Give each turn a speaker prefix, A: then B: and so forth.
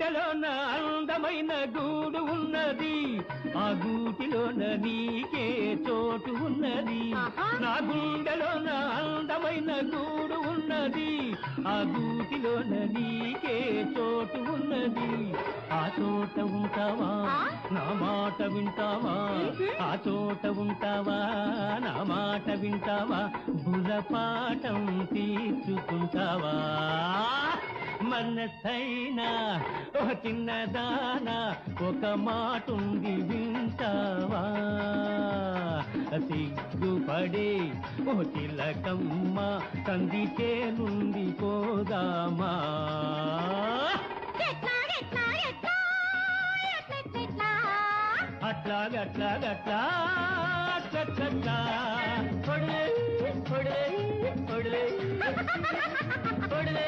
A: గుండెలోన అందమైన గూడు ఉన్నది, ఆ గూటిలోన నీకే చోటు ఉన్నది. నా గుండెలోన అందమైన గూడు ఉన్నది, ఆ గూటిలోన నీకే చోటు ఉన్నది. ఆ చోట ఉంటావా, నా మాట వింటావా? ఆ చోట ఉంటావా, నా మాట వింటావా? బుర్రపాఠం తీర్చుకుంటావా? మనసైనా ఓ చిన్నదానా, ఒక మాటుంది వింటావా? సిగ్గుపడే ఓ చిలకమ్మ, కందికే నుండి పోదామా? అట్లాగట్లాగట్లా అట్లా పొడిలే పొడిలే పొడిలే పొడిలే